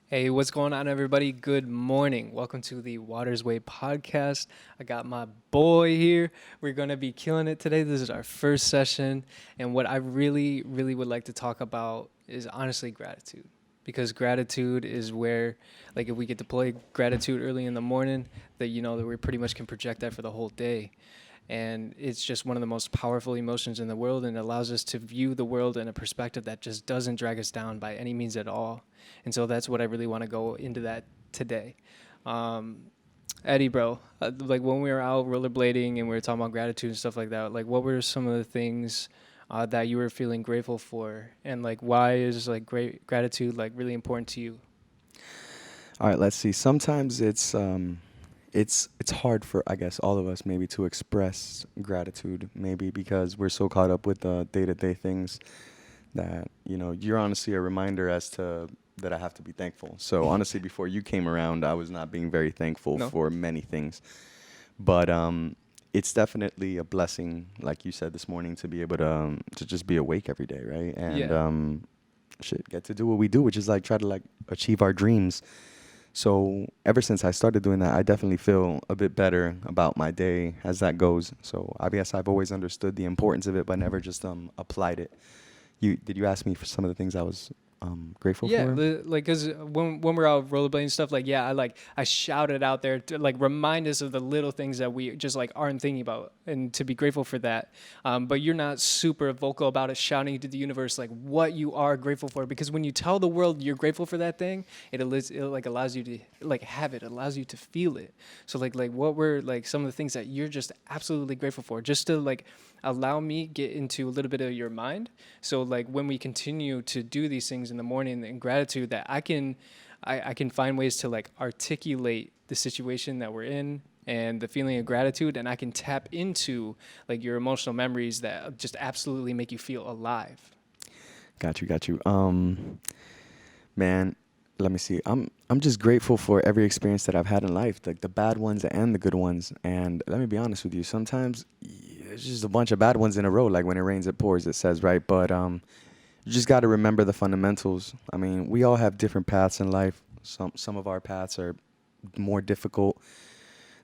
Hey, what's going on, everybody? Good morning. Welcome to the Waters Way podcast. I got my boy here. We're going to be killing it today. This is our first session. And what I really would like to talk about is honestly gratitude. Because gratitude is where, like, if we get to play gratitude early in the morning, that we pretty much can project that for the whole day. And it's just one of the most powerful emotions in the world, and it allows us to view the world in a perspective that just doesn't drag us down by any means at all. And so that's what I really want to go into that today. um, Eddie, bro, like when we were out rollerblading and we were talking about gratitude and stuff like that, like what were some of the things that you were feeling grateful for, and like why is like great gratitude like really important to you? All right, let's see. Sometimes it's hard for I guess all of us maybe to express gratitude, maybe because we're so caught up with the day-to-day things that, you're honestly a reminder as to that I have to be thankful. So honestly, before you came around, I was not being very thankful No. for many things. But it's definitely a blessing, like you said this morning, to be able to just be awake every day, right? And Yeah. shit, get to do what we do, which is like try to like achieve our dreams. So ever since I started doing that, I definitely feel a bit better about my day as that goes. So I guess I've always understood the importance of it, but never just applied it. Did you ask me for some of the things I was grateful Yeah, for? like cause when we're out rollerblading and stuff, like yeah, I shouted out there to like remind us of the little things that we just like aren't thinking about, and to be grateful for that. But you're not super vocal about it, shouting to the universe like what you are grateful for, because when you tell the world you're grateful for that thing, it like allows you to like have it, allows you to feel it. So like what were like some of the things that you're just absolutely grateful for, just to like allow me get into a little bit of your mind. So like when we continue to do these things in the morning in gratitude, that I can find ways to like articulate the situation that we're in and the feeling of gratitude, and I can tap into like your emotional memories that just absolutely make you feel alive. Got you. Man, let me see. I'm just grateful for every experience that I've had in life, like the bad ones and the good ones. And let me be honest with you, sometimes it's just a bunch of bad ones in a row. Like when it rains, it pours. It says, right? But you just got to remember the fundamentals. I mean, we all have different paths in life. Some of our paths are more difficult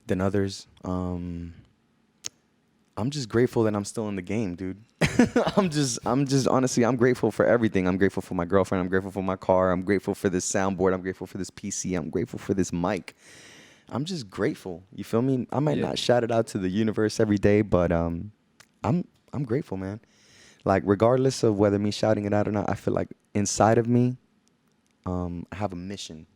than others. I'm just grateful that I'm still in the game, dude. I'm just honestly, I'm grateful for everything. I'm grateful for my girlfriend. I'm grateful for my car. I'm grateful for this soundboard. I'm grateful for this PC. I'm grateful for this mic. I'm just grateful. You feel me? I might Yeah. not shout it out to the universe every day, but I'm grateful, man. Like regardless of whether me shouting it out or not, I feel like inside of me, I have a mission,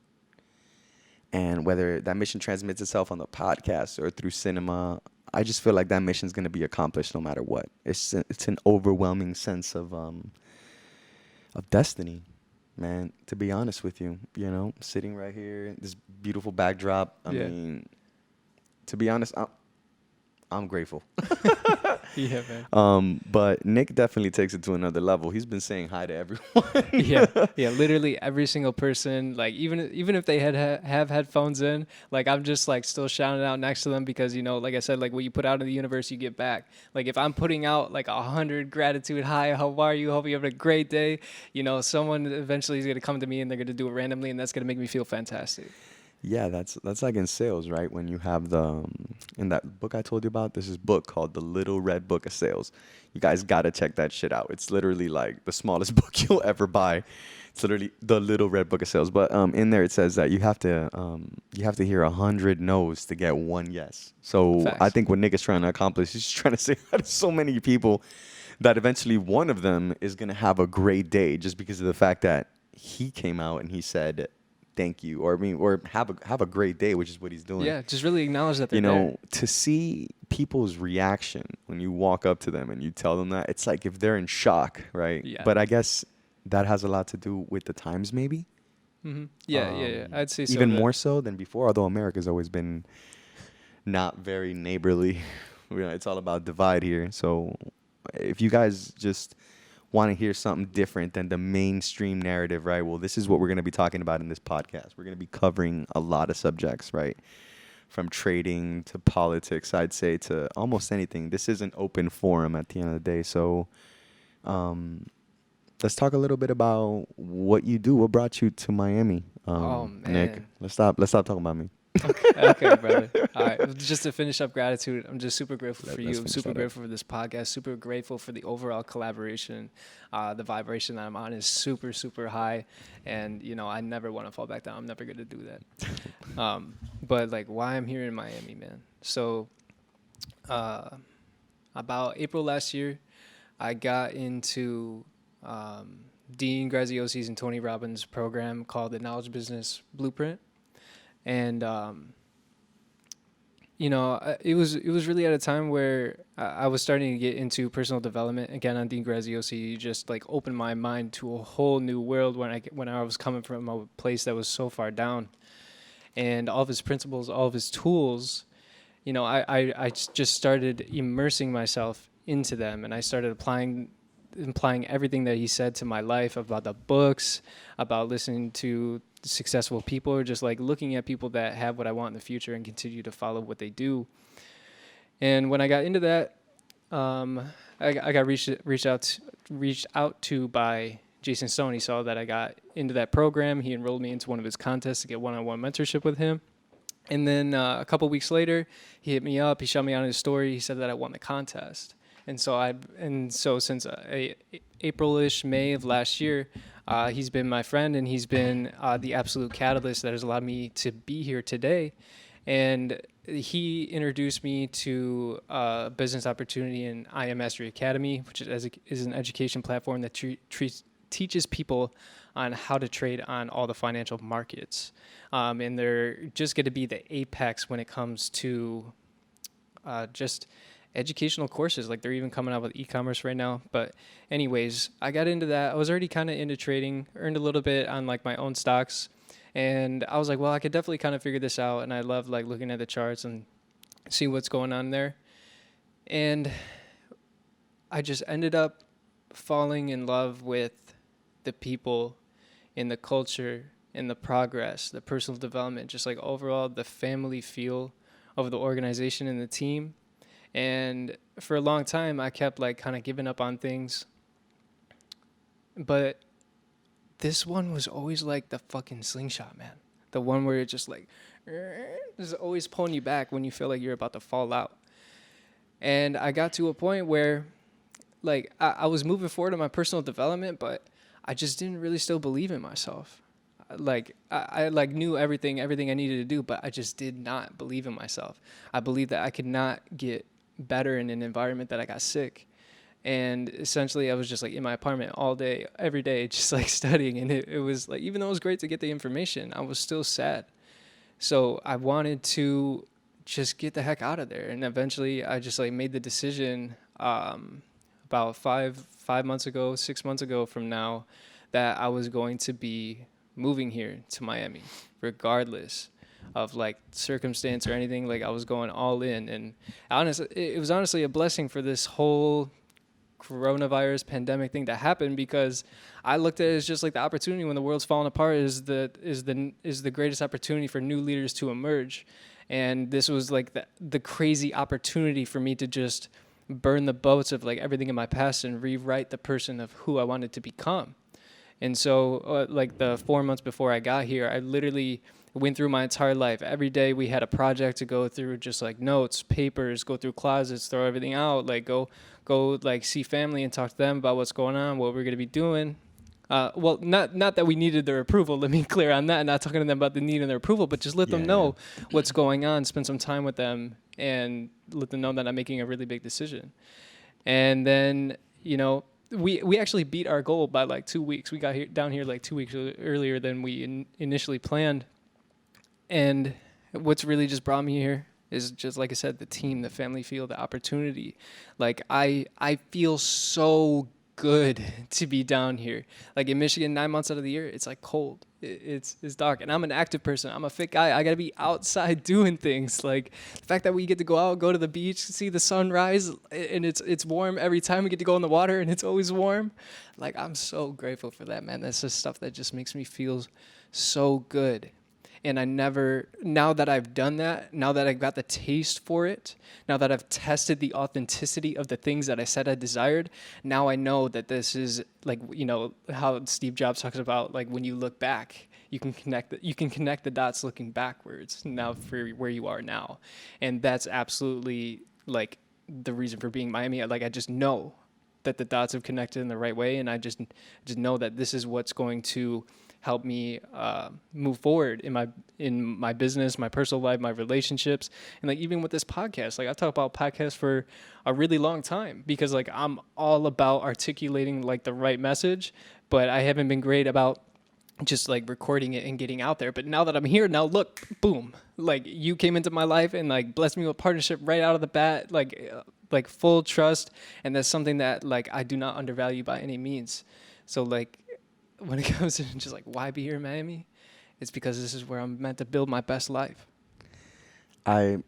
and whether that mission transmits itself on the podcast or through cinema, I just feel like that mission is going to be accomplished no matter what. It's an overwhelming sense of destiny, man. To be honest with you, sitting right here, this beautiful backdrop. I Yeah. mean, to be honest, I'm grateful. Yeah, man. But Nick definitely takes it to another level. He's been saying hi to everyone. Yeah, yeah, literally every single person, like even if they have headphones in, like I'm just like still shouting out next to them, because like I said, like what you put out in the universe, you get back. Like if I'm putting out like 100 gratitude, hi, how are you? Hope you have a great day. Someone eventually is gonna come to me and they're gonna do it randomly, and that's gonna make me feel fantastic. Yeah, that's like in sales, right? When you have the in that book I told you about, there's this book called The Little Red Book of Sales. You guys gotta check that shit out. It's literally like the smallest book you'll ever buy. It's literally the Little Red Book of Sales. But in there it says that you have to hear 100 no's to get one yes. So I Facts. think what Nick is trying to accomplish, he's just trying to say that to so many people that eventually one of them is gonna have a great day just because of the fact that he came out and he said thank you, or I mean, or have a great day, which is what he's doing. Yeah, just really acknowledge that they're there. To see people's reaction when you walk up to them and you tell them that, it's like if they're in shock, right? Yeah. But I guess that has a lot to do with the times, maybe. Yeah. I'd say so. Even That more so than before, although America's always been not very neighborly. It's all about divide here. So if you guys just want to hear something different than the mainstream narrative, right? Well, this is what we're going to be talking about in this podcast. We're going to be covering a lot of subjects, right? From trading to politics, I'd say, to almost anything. This is an open forum at the end of the day. So um, let's talk a little bit about what you do. What brought you to Miami? Oh Nick, man. let's stop talking about me. Okay, brother. All right. Just to finish up gratitude, I'm just super grateful for Let's you. I'm finish super that up. grateful for this podcast. Super grateful for the overall collaboration. The vibration that I'm on is super, super high. And, I never want to fall back down. I'm never going to do that. But, like, why I'm here in Miami, man. So, about April last year, I got into Dean Graziosi's and Tony Robbins' program called the Knowledge Business Blueprint. And, it was really at a time where I was starting to get into personal development again on Dean Graziosi. Just like opened my mind to a whole new world when I was coming from a place that was so far down, and all of his principles, all of his tools. I just started immersing myself into them, and I started applying everything that he said to my life about the books, about listening to successful people, or just like looking at people that have what I want in the future and continue to follow what they do. And when I got into that, I got reached out to by Jason Stone. He saw that I got into that program. He enrolled me into one of his contests to get one-on-one mentorship with him. And then a couple weeks later, he hit me up. He showed me on his story. He said that I won the contest. And so since April-ish, May of last year, he's been my friend, and he's been the absolute catalyst that has allowed me to be here today. And he introduced me to a business opportunity in IM Mastery Academy, which is an education platform that teaches people on how to trade on all the financial markets. And they're just going to be the apex when it comes to just educational courses. Like, they're even coming out with e-commerce right now. But anyways, I got into that. I was already kind of into trading, earned a little bit on like my own stocks. And I was like, well, I could definitely kind of figure this out. And I love like looking at the charts and see what's going on there. And I just ended up falling in love with the people, in the culture, in the progress, the personal development, just like overall the family feel of the organization and the team. And for a long time, I kept like kind of giving up on things. But this one was always like the fucking slingshot, man. The one where it's just like, just always pulling you back when you feel like you're about to fall out. And I got to a point where like I was moving forward in my personal development, but I just didn't really still believe in myself. Like I like knew everything I needed to do, but I just did not believe in myself. I believed that I could not get better in an environment that I got sick. And essentially I was just like in my apartment all day, every day, just like studying. And it was like, even though it was great to get the information, I was still sad. So I wanted to just get the heck out of there. And eventually I just like made the decision about 6 months ago from now, that I was going to be moving here to Miami, regardless of like circumstance or anything. Like, I was going all in. And honestly, it was honestly a blessing for this whole coronavirus pandemic thing to happen, because I looked at it as just like the opportunity when the world's falling apart is the greatest opportunity for new leaders to emerge. And this was like the crazy opportunity for me to just burn the boats of like everything in my past and rewrite the person of who I wanted to become. And so like the 4 months before I got here, I literally went through my entire life. Every day we had a project to go through, just like notes, papers, go through closets, throw everything out, like go like see family and talk to them about what's going on, what we're going to be doing. Well, not that we needed their approval. Let me clear on that. Not talking to them about the need and their approval, but just let them know what's going on. Spend some time with them and let them know that I'm making a really big decision. And then, we actually beat our goal by like 2 weeks. We got down here like 2 weeks earlier than we initially planned. And what's really just brought me here is just, like I said, the team, the family feel, the opportunity. Like, I feel so good to be down here. Like, in Michigan, 9 months out of the year, it's like cold. It's dark. And I'm an active person. I'm a fit guy. I got to be outside doing things. Like, the fact that we get to go out, go to the beach, see the sunrise, and it's warm every time we get to go in the water, and it's always warm. Like, I'm so grateful for that, man. That's just stuff that just makes me feel so good. And I never, now that I've done that, now that I've got the taste for it, now that I've tested the authenticity of the things that I said I desired, now I know that this is like, you know, how Steve Jobs talks about, like, when you look back, you can connect the dots looking backwards now for where you are now. And that's absolutely like the reason for being Miami. Like, I just know that the dots have connected in the right way, and I just know that this is what's going to help me move forward in my business, my personal life, my relationships, and like even with this podcast. Like, I've talked about podcasts for a really long time because like I'm all about articulating like the right message, but I haven't been great about just like recording it and getting out there. But now that I'm here, now look, boom, like you came into my life and like blessed me with partnership right out of the bat, like full trust. And that's something that like I do not undervalue by any means. So like when it comes to just like why be here in Miami, it's because this is where I'm meant to build my best life. I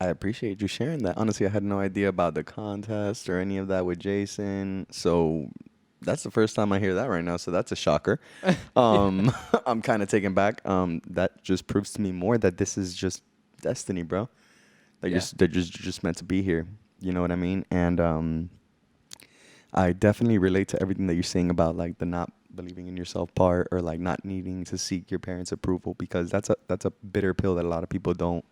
I appreciate you sharing that. Honestly, I had no idea about the contest or any of that with Jason. So that's the first time I hear that right now. So that's a shocker. Yeah. I'm kind of taken back. That just proves to me more that this is just destiny, bro. Like Yeah. they're just meant to be here. You know what I mean? And I definitely relate to everything that you're saying about like the not believing in yourself part, or like not needing to seek your parents' approval, because that's a bitter pill that a lot of people don't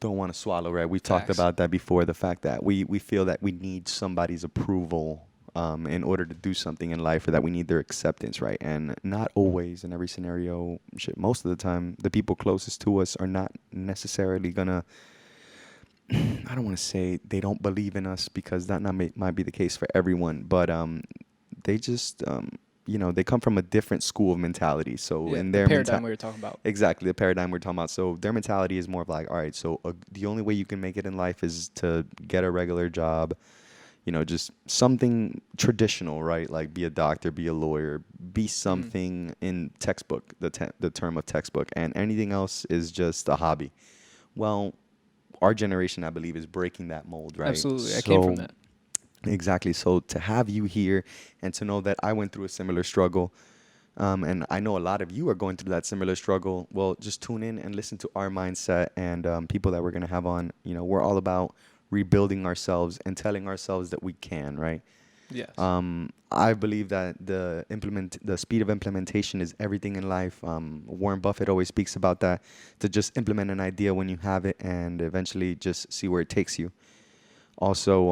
want to swallow, right? We talked Facts. about that before, the fact that we feel that we need somebody's approval in order to do something in life, or that we need their acceptance, right? And not always in every scenario, shit, most of the time, the people closest to us are not necessarily gonna, I don't want to say they don't believe in us, because that might be the case for everyone, but they just, they come from a different school of mentality. So Yeah. in The their paradigm mentality, we were talking about. exactly, the paradigm we're talking about. So their mentality is more of like, all right, so the only way you can make it in life is to get a regular job, just something traditional, right? Like be a doctor, be a lawyer, be Mm. something in textbook, the term of textbook, and anything else is just a hobby. Well, our generation, I believe, is breaking that mold, right? Absolutely. I came from So that. exactly. So to have you here and to know that I went through a similar struggle, and I know a lot of you are going through that similar struggle. Well, just tune in and listen to our mindset and people that we're going to have on. We're all about rebuilding ourselves and telling ourselves that we can, right? Yes. I believe that the speed of implementation is everything in life. Warren Buffett always speaks about that, to just implement an idea when you have it and eventually just see where it takes you. Also,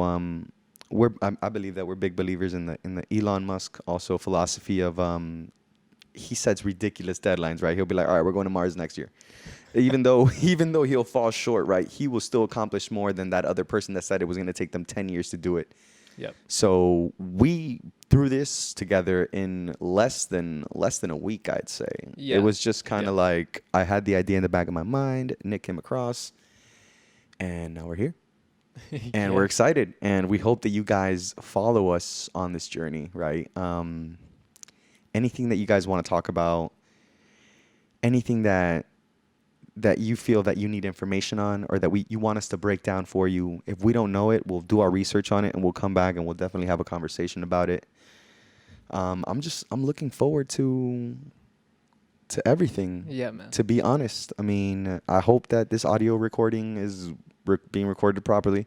I believe that we're big believers in the Elon Musk also philosophy of he sets ridiculous deadlines, right? He'll be like, all right, we're going to Mars next year. Even though he'll fall short, right? He will still accomplish more than that other person that said it was going to take them 10 years to do it. Yep. So we threw this together in less than a week, I'd say. It Yeah. was just kind Yeah. of like I had the idea in the back of my mind, Nick came across, and now we're here. And we're Yeah. excited, and we hope that you guys follow us on this journey, right? Anything that you guys want to talk about, anything that you feel that you need information on, or that you want us to break down for you. If we don't know it, we'll do our research on it, and we'll come back and we'll definitely have a conversation about it. I'm looking forward to everything. Yeah, man. To be honest, I mean, I hope that this audio recording is being recorded properly.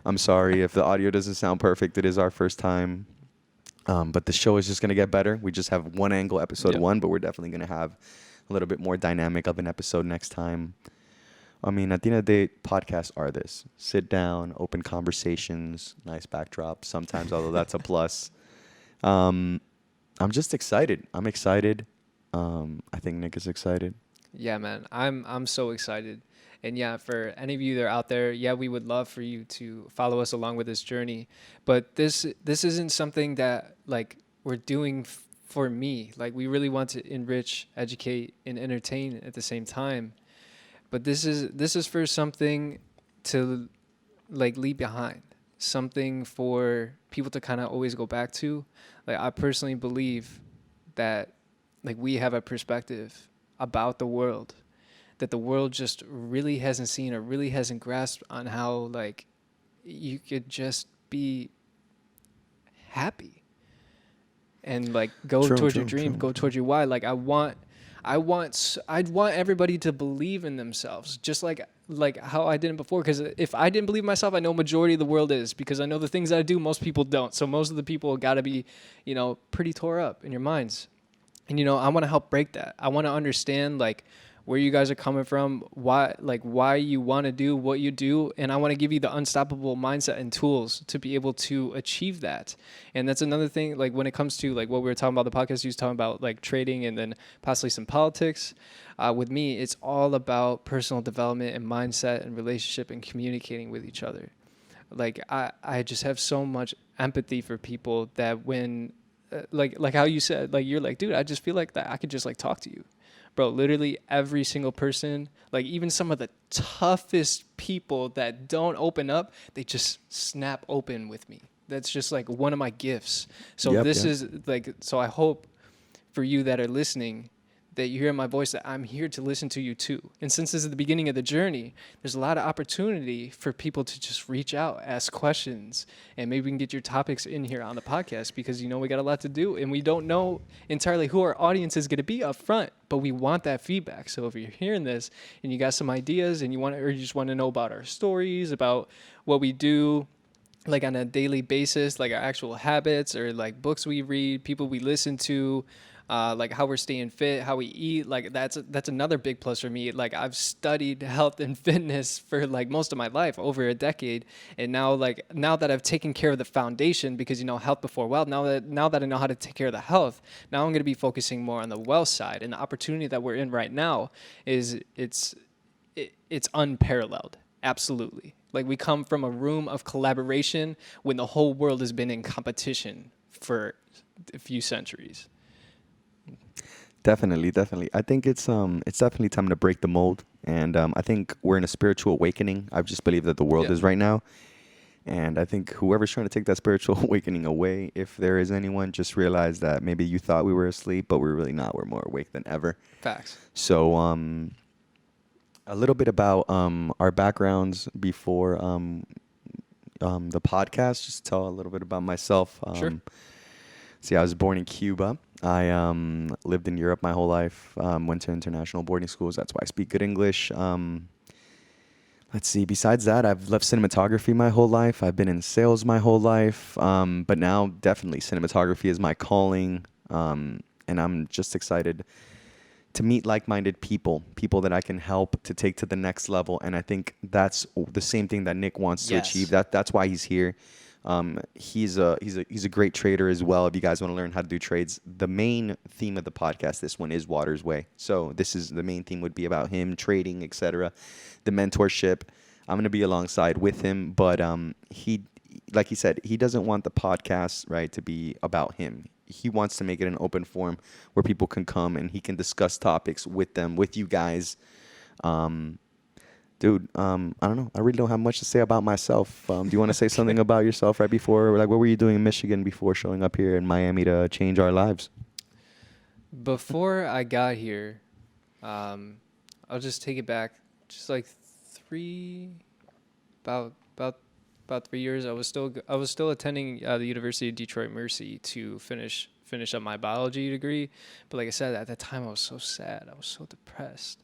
I'm sorry if the audio doesn't sound perfect. It is our first time. But the show is just going to get better. We just have one angle, episode Yep. one, but we're definitely going to have a little bit more dynamic of an episode next time. I mean, at the end of the day, podcasts are this. Sit down, open conversations, nice backdrop sometimes, although that's a plus. Um, I'm just excited. I'm excited. I think Nick is excited. Yeah, man. I'm so excited. And yeah, for any of you that are out there, yeah, we would love for you to follow us along with this journey. But this isn't something that like we're doing for me. Like, we really want to enrich, educate, and entertain at the same time. But this is for something to like leave behind. Something for people to kind of always go back to. Like, I personally believe that like we have a perspective about the world that the world just really hasn't seen or really hasn't grasped, on how like you could just be happy and like go True, towards your true, dream, true, go true. towards your why. Like, I'd want everybody to believe in themselves, just like how I didn't before. Because if I didn't believe in myself, I know majority of the world is, because I know the things that I do, most people don't. So most of the people got to be, pretty tore up in your minds. And I want to help break that. I want to understand like where you guys are coming from, why you want to do what you do, and I want to give you the unstoppable mindset and tools to be able to achieve that. And that's another thing, like when it comes to like what we were talking about, the podcast you was talking about like trading and then possibly some politics. With me, it's all about personal development and mindset and relationship and communicating with each other. Like I just have so much empathy for people that when like how you said, like you're like, dude, I just feel like that I could just like talk to you. Bro, literally every single person, like even some of the toughest people that don't open up, they just snap open with me. That's just like one of my gifts. So is like, so I hope for you that are listening that you hear my voice, that I'm here to listen to you too. And since this is the beginning of the journey, there's a lot of opportunity for people to just reach out, ask questions, and maybe we can get your topics in here on the podcast, because we got a lot to do and we don't know entirely who our audience is going to be up front, but we want that feedback. So if you're hearing this and you got some ideas and you just want to know about our stories, about what we do, like on a daily basis, like our actual habits or like books we read, people we listen to, like how we're staying fit, how we eat, like that's another big plus for me. Like I've studied health and fitness for like most of my life, over a decade, and now that I've taken care of the foundation, because health before wealth. Now that I know how to take care of the health, now I'm going to be focusing more on the wealth side. And the opportunity that we're in right now is it's unparalleled. Absolutely. Like we come from a room of collaboration when the whole world has been in competition for a few centuries. Definitely. I think it's definitely time to break the mold, and I think we're in a spiritual awakening. I just believe that the world is right now, and I think whoever's trying to take that spiritual awakening away, if there is anyone, just realize that maybe you thought we were asleep, but we're really not. We're more awake than ever. Facts. So a little bit about our backgrounds before the podcast. Just tell a little bit about myself. Sure. See, I was born in Cuba. I lived in Europe my whole life, went to international boarding schools. That's why I speak good English. Let's see, besides that, I've loved cinematography my whole life. I've been in sales my whole life. But now definitely cinematography is my calling. And I'm just excited to meet like-minded people that I can help to take to the next level. And I think that's the same thing that Nick wants to achieve. That's why he's here. He's a great trader as well. If you guys want to learn how to do trades, the main theme of the podcast, this one, is Waters Way. So this is the main theme, would be about him trading, etc. The mentorship. I'm going to be alongside with him, but he, like he said, he doesn't want the podcast, right, to be about him. He wants to make it an open forum where people can come and he can discuss topics with them, with you guys. Dude, I don't know. I really don't have much to say about myself. Do you want to say something about yourself right before? Like, what were you doing in Michigan before showing up here in Miami to change our lives? Before I got here, I'll just take it back. Just like about 3 years, I was still attending the University of Detroit Mercy to finish up my biology degree. But like I said, at that time I was so sad. I was so depressed.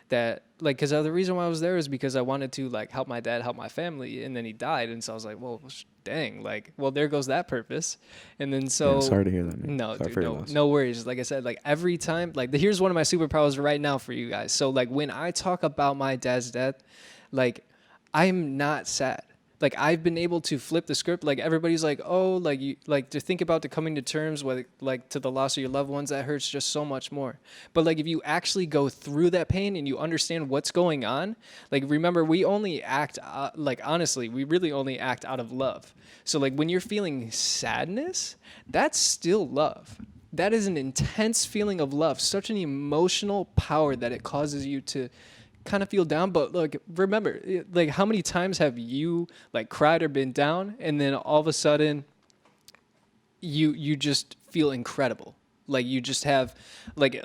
That like, because the reason why I was there is because I wanted to like help my dad, help my family, and then he died, and so I was like, well, dang, like, well, there goes that purpose. And then so sorry to hear that, man. No, dude, no worries. Like I said, like every time, like here's one of my superpowers right now for you guys. So like when I talk about my dad's death, like I'm not sad. Like I've been able to flip the script. Like everybody's like, oh, like you like to think about the coming to terms with like to the loss of your loved ones, that hurts just so much more. But like if you actually go through that pain and you understand what's going on, like remember, we only act like honestly, we really only act out of love. So like when you're feeling sadness, that's still love. That is an intense feeling of love, such an emotional power that it causes you to kind of feel down. But look, remember, like how many times have you like cried or been down, and then all of a sudden you just feel incredible, like you just have like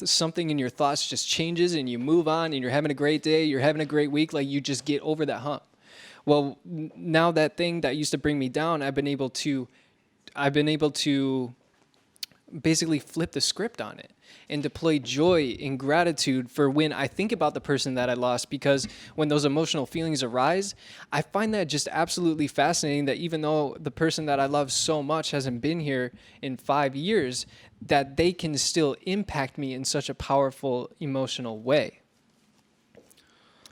something in your thoughts just changes and you move on and you're having a great day, you're having a great week, like you just get over that hump. Well, now that thing that used to bring me down, I've been able to basically flip the script on it and deploy joy and gratitude for when I think about the person that I lost, because when those emotional feelings arise, I find that just absolutely fascinating that even though the person that I love so much hasn't been here in 5 years, that they can still impact me in such a powerful emotional way.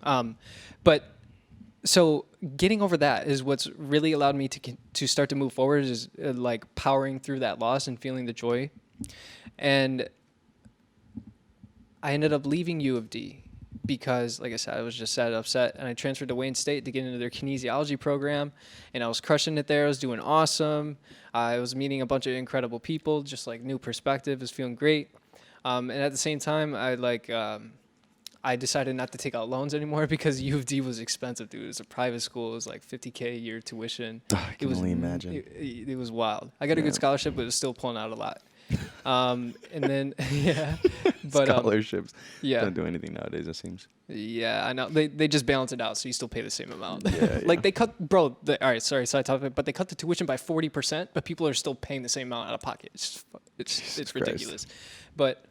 But so getting over that is what's really allowed me to start to move forward, is like powering through that loss and feeling the joy. And I ended up leaving U of D because, like I said, I was just sad, upset, and I transferred to Wayne State to get into their kinesiology program, and I was crushing it there. I was doing awesome. I was meeting a bunch of incredible people, just like new perspective, was feeling great. And at the same time, I decided not to take out loans anymore because U of D was expensive, dude. It was a private school. It was like $50K a year tuition. I can only imagine. It was wild. I got a good scholarship, but it was still pulling out a lot. And then, yeah. But, scholarships yeah. don't do anything nowadays, it seems. Yeah, I know. They just balance it out, so you still pay the same amount. Yeah, Like yeah. they cut, all right, sorry, side topic, but they cut the tuition by 40%, but people are still paying the same amount out of pocket. It's ridiculous. But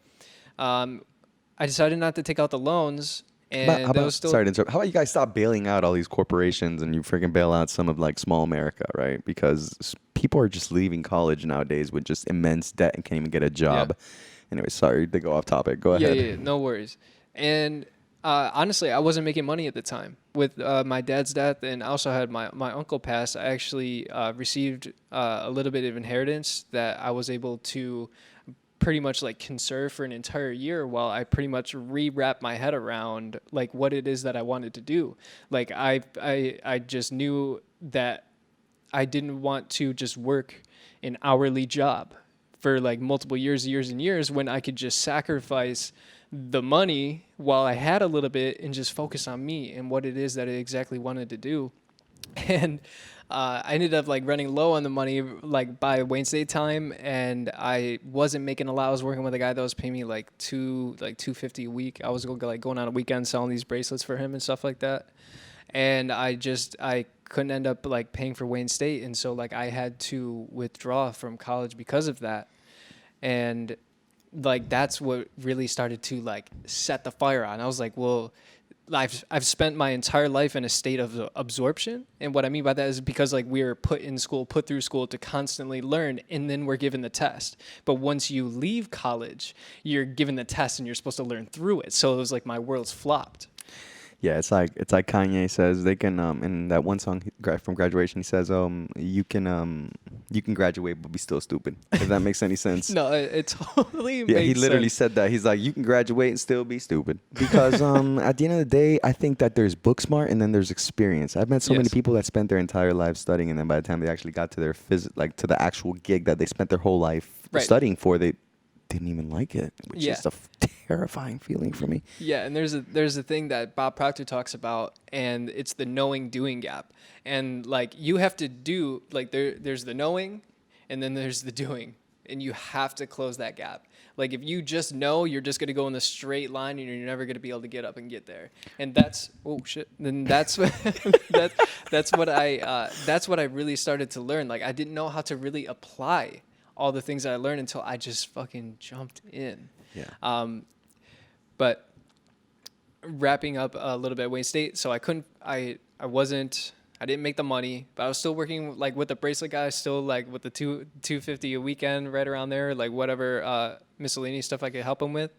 I decided not to take out the loans, and How about, still. sorry to interrupt. How about you guys stop bailing out all these corporations and you freaking bail out some of like small America, right? Because people are just leaving college nowadays with just immense debt and can't even get a job. Yeah. Anyway, sorry to go off topic. Go ahead. Yeah, no worries. And honestly, I wasn't making money at the time. With my dad's death, and I also had my uncle pass, I actually received a little bit of inheritance that I was able to pretty much like conserve for an entire year while I pretty much rewrap my head around like what it is that I wanted to do. Like I just knew that I didn't want to just work an hourly job for like multiple years and years when I could just sacrifice the money while I had a little bit and just focus on me and what it is that I exactly wanted to do. And I ended up like running low on the money like by Wayne State time, and I wasn't making a lot. I was working with a guy that was paying me like $250 a week. I was going on a weekend selling these bracelets for him and stuff like that. And I couldn't end up like paying for Wayne State, and so like I had to withdraw from college because of that. And like that's what really started to like set the fire on. I was like, well, I've spent my entire life in a state of absorption, and what I mean by that is because like we're put through school to constantly learn, and then we're given the test. But once you leave college, you're given the test and you're supposed to learn through it. So it was like my world's flopped. Yeah, it's like Kanye says they can in that one song from Graduation, he says you can graduate but be still stupid. If that makes any sense. No, it totally Yeah, makes he literally sense. said that. He's like, you can graduate and still be stupid. Because at the end of the day, I think that there's book smart and then there's experience. I've met so many Yes. people that spent their entire life studying, and then by the time they actually got to their to the actual gig that they spent their whole life Right. studying for, they didn't even like it, which Yeah. is a terrifying feeling for me. Yeah, and there's a thing that Bob Proctor talks about, and it's the knowing doing gap. And like you have to do like there's the knowing, and then there's the doing, and you have to close that gap. Like if you just know, you're just gonna go in the straight line, and you're never gonna be able to get up and get there. And that's Then that's that's what I really started to learn. Like I didn't know how to really apply all the things that I learned until I just fucking jumped in. Yeah. But wrapping up a little bit at Wayne State, so I didn't make the money, but I was still working like with the bracelet guy, still like with the $250 a weekend, right around there, like whatever miscellaneous stuff I could help him with.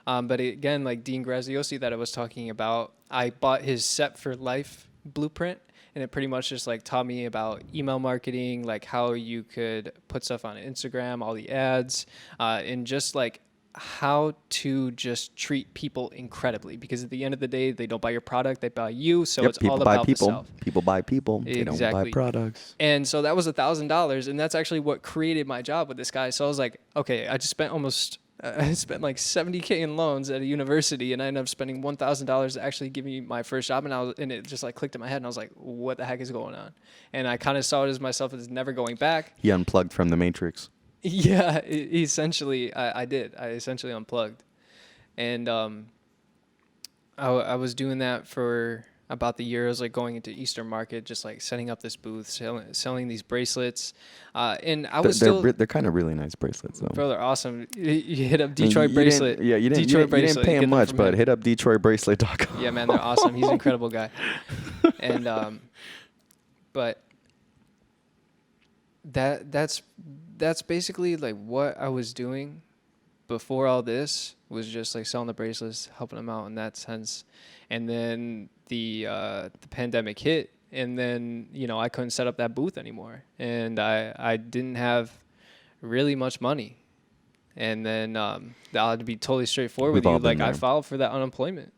But again, like Dean Graziosi that I was talking about, I bought his Set for Life blueprint, and it pretty much just like taught me about email marketing, like how you could put stuff on Instagram, all the ads, and just like how to just treat people incredibly, because at the end of the day, they don't buy your product, they buy you. So it's people all buy about people. the self. People buy people. They don't buy Exactly. products. And so that was $1,000, and that's actually what created my job with this guy. So I was like, okay, I spent like $70K in loans at a university, and I ended up spending $1,000 to actually give me my first job, and it just like clicked in my head, and I was like, what the heck is going on? And I kind of saw it as myself as never going back. He unplugged from the Matrix. Yeah, essentially, I did. I essentially unplugged, and I was doing that for about the year. I was like going into Eastern Market, just like setting up this booth, selling these bracelets. And I was they're kind of really nice bracelets, though. Brother, awesome. You hit up I mean, Detroit you Bracelet. Didn't, yeah, you didn't. Detroit You didn't Bracelet, pay get him them much, from but him. hit up DetroitBracelet.com. Yeah, man, they're awesome. He's an incredible guy. And but that's basically like what I was doing before all this, was just like selling the bracelets, helping them out in that sense. And then the pandemic hit, and then I couldn't set up that booth anymore, and I didn't have really much money. And then I'll be totally straightforward We've with you. all been Like I there. filed for that unemployment.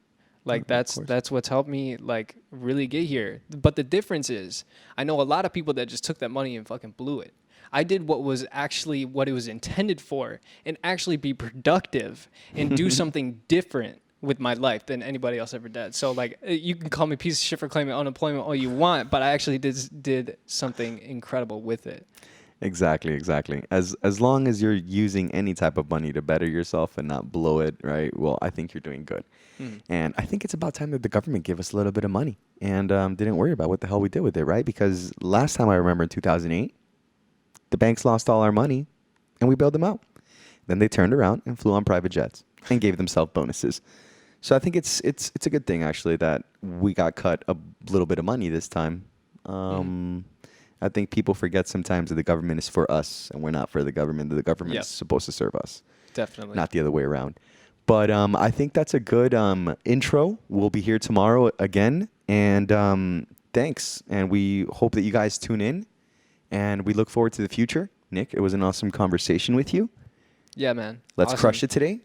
Like Of course. that's what's helped me like really get here. But the difference is, I know a lot of people that just took that money and fucking blew it. I did what was actually what it was intended for, and actually be productive and do something different with my life than anybody else ever did. So like you can call me a piece of shit for claiming unemployment all you want, but I actually did something incredible with it. Exactly. As long as you're using any type of money to better yourself and not blow it, right? Well, I think you're doing good. And I think it's about time that the government gave us a little bit of money and didn't worry about what the hell we did with it, right? Because last time I remember in 2008, the banks lost all our money and we bailed them out. Then they turned around and flew on private jets and gave themselves bonuses. So I think it's a good thing, actually, that we got cut a little bit of money this time. I think people forget sometimes that the government is for us and we're not for the government. That the government is supposed to serve us. Definitely. Not the other way around. But I think that's a good intro. We'll be here tomorrow again. And thanks. And we hope that you guys tune in. And we look forward to the future. Nick, it was an awesome conversation with you. Yeah, man. Let's Awesome. crush it today.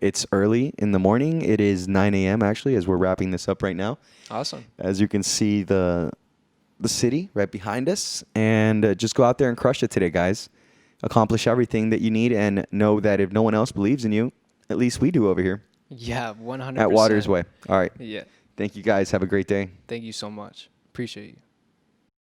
It's early in the morning. It is 9 a.m. actually, as we're wrapping this up right now. Awesome. As you can see, the city right behind us. And just go out there and crush it today, guys. Accomplish everything that you need, and know that if no one else believes in you, at least we do over here Yeah, 100%. at Waters Way. All right. Yeah. Thank you, guys. Have a great day. Thank you so much. Appreciate you.